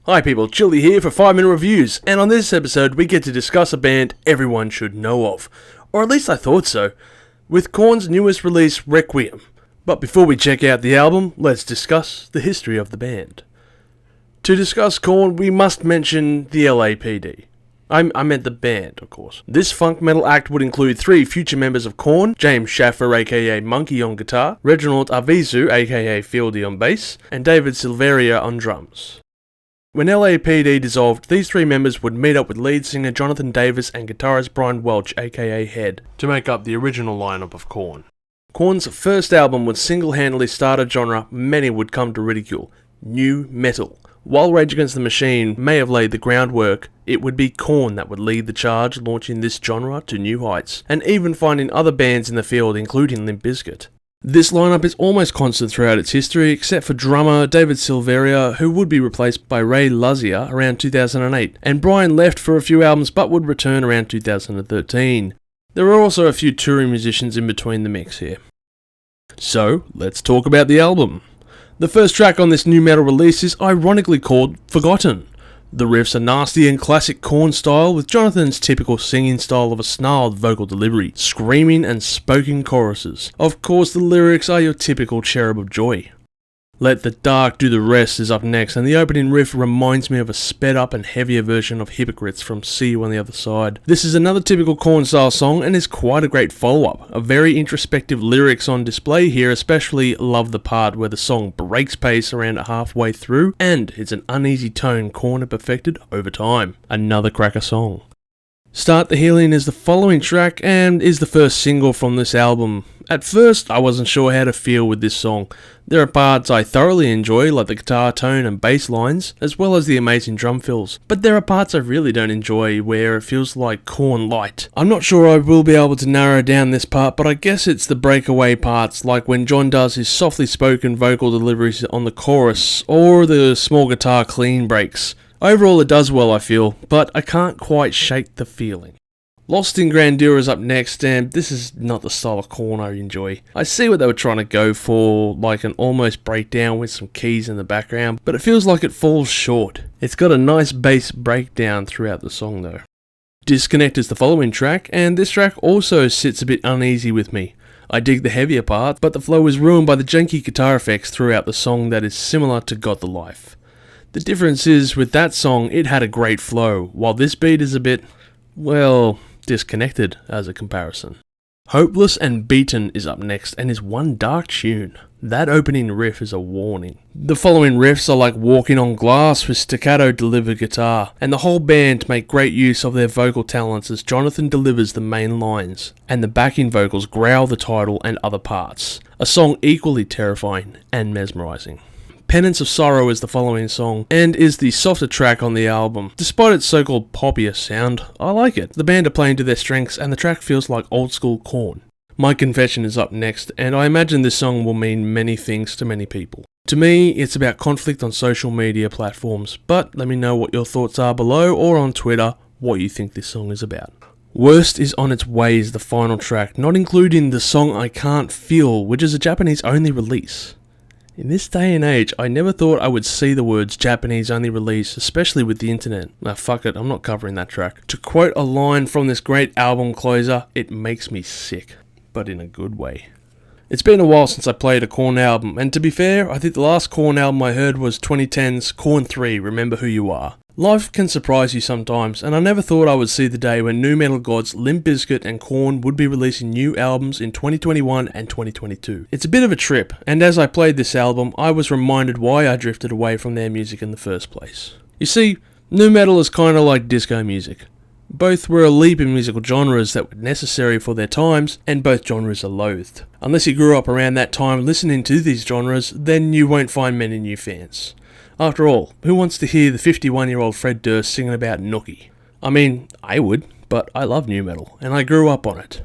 Hi people, Chilli here for 5 Minute Reviews, and on this episode we get to discuss a band everyone should know of. Or at least I thought so, with Korn's newest release, Requiem. But before we check out the album, let's discuss the history of the band. To discuss Korn, we must mention the LAPD. I meant the band, of course. This funk metal act would include 3 future members of Korn: James Schaffer aka Monkey on guitar, Reginald Arvizu aka Fieldy on bass, and David Silveria on drums. When LAPD dissolved, these 3 members would meet up with lead singer Jonathan Davis and guitarist Brian Welch aka Head to make up the original lineup of Korn. Korn's first album would single-handedly start a genre many would come to ridicule: nu metal. While Rage Against the Machine may have laid the groundwork, it would be Korn that would lead the charge, launching this genre to new heights, and even finding other bands in the field including Limp Bizkit. This lineup is almost constant throughout its history, except for drummer David Silveria, who would be replaced by Ray Luzier around 2008, and Brian left for a few albums but would return around 2013. There are also a few touring musicians in between the mix here. So, let's talk about the album. The first track on this new metal release is ironically called Forgotten. The riffs are nasty and classic Korn style, with Jonathan's typical singing style of a snarled vocal delivery, screaming and spoken choruses. Of course, the lyrics are your typical Cherub of Joy. Let the Dark Do the Rest is up next, and the opening riff reminds me of a sped up and heavier version of Hypocrites from See You on the Other Side. This is another typical Korn style song and is quite a great follow-up. A very introspective lyrics on display here, especially love the part where the song breaks pace around halfway through, and it's an uneasy tone Korn had perfected over time. Another cracker song. Start the Healing is the following track and is the first single from this album. At first, I wasn't sure how to feel with this song. There are parts I thoroughly enjoy, like the guitar tone and bass lines, as well as the amazing drum fills. But there are parts I really don't enjoy, where it feels like Korn light. I'm not sure I will be able to narrow down this part, but I guess it's the breakaway parts, like when John does his softly spoken vocal deliveries on the chorus, or the small guitar clean breaks. Overall it does well, I feel, but I can't quite shake the feeling. Lost in Grandeur is up next, and this is not the style of Korn I enjoy. I see what they were trying to go for, like an almost breakdown with some keys in the background, but it feels like it falls short. It's got a nice bass breakdown throughout the song though. Disconnect is the following track, and this track also sits a bit uneasy with me. I dig the heavier part, but the flow is ruined by the janky guitar effects throughout the song that is similar to Got the Life. The difference is, with that song, it had a great flow, while this beat is a bit, well, disconnected as a comparison. Hopeless and Beaten is up next and is one dark tune. That opening riff is a warning. The following riffs are like walking on glass with staccato delivered guitar, and the whole band make great use of their vocal talents as Jonathan delivers the main lines, and the backing vocals growl the title and other parts. A song equally terrifying and mesmerizing. Penance of Sorrow is the following song, and is the softer track on the album. Despite its so-called poppier sound, I like it. The band are playing to their strengths, and the track feels like old school Korn. My Confession is up next, and I imagine this song will mean many things to many people. To me, it's about conflict on social media platforms, but let me know what your thoughts are below, or on Twitter, what you think this song is about. Worst is on its way is the final track, not including the song I Can't Feel, which is a Japanese only release. In this day and age, I never thought I would see the words Japanese only release, especially with the internet. Nah, fuck it, I'm not covering that track. To quote a line from this great album closer, it makes me sick, but in a good way. It's been a while since I played a Korn album, and to be fair, I think the last Korn album I heard was 2010's Korn 3, Remember Who You Are. Life can surprise you sometimes, and I never thought I would see the day when nu metal gods Limp Bizkit and Korn would be releasing new albums in 2021 and 2022. It's a bit of a trip, and as I played this album, I was reminded why I drifted away from their music in the first place. You see, nu metal is kinda like disco music. Both were a leap in musical genres that were necessary for their times, and both genres are loathed. Unless you grew up around that time listening to these genres, then you won't find many new fans. After all, who wants to hear the 51-year-old Fred Durst singing about Nookie? I mean, I would, but I love nu metal, and I grew up on it.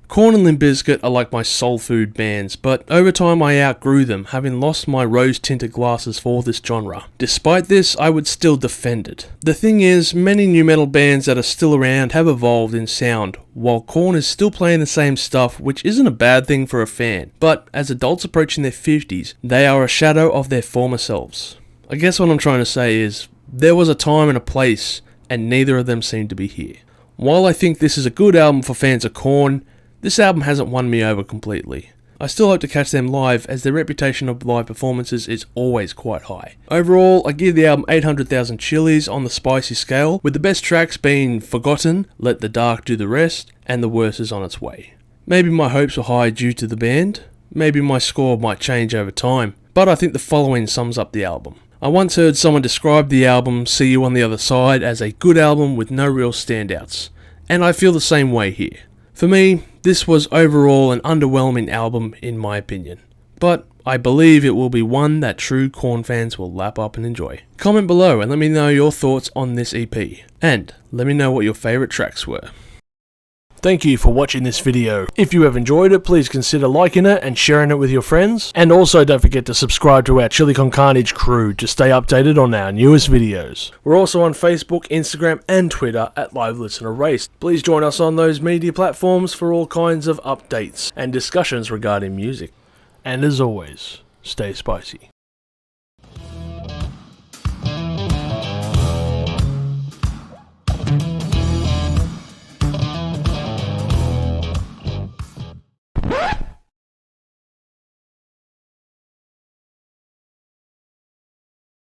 Korn and Limp Bizkit are like my soul food bands, but over time I outgrew them, having lost my rose-tinted glasses for this genre. Despite this, I would still defend it. The thing is, many nu metal bands that are still around have evolved in sound, while Korn is still playing the same stuff, which isn't a bad thing for a fan, but as adults approaching their 50s, they are a shadow of their former selves. I guess what I'm trying to say is, There was a time and a place, and neither of them seem to be here. While I think this is a good album for fans of Korn, this album hasn't won me over completely. I still hope to catch them live, as their reputation of live performances is always quite high. Overall, I give the album 800,000 chilies on the spicy scale, with the best tracks being Forgotten, Let the Dark Do the Rest, and The Worst Is On Its Way. Maybe my hopes were high due to the band, maybe my score might change over time, but I think the following sums up the album. I once heard someone describe the album See You on the Other Side as a good album with no real standouts, and I feel the same way here. For me, this was overall an underwhelming album in my opinion, but I believe it will be one that true Korn fans will lap up and enjoy. Comment below and let me know your thoughts on this EP, and let me know what your favourite tracks were. Thank you for watching this video. If you have enjoyed it, please consider liking it and sharing it with your friends. And also don't forget to subscribe to our Chilli Con Carnage crew to stay updated on our newest videos. We're also on Facebook, Instagram and Twitter at Live Listen Erased. Please join us on those media platforms for all kinds of updates and discussions regarding music. And as always, stay spicy.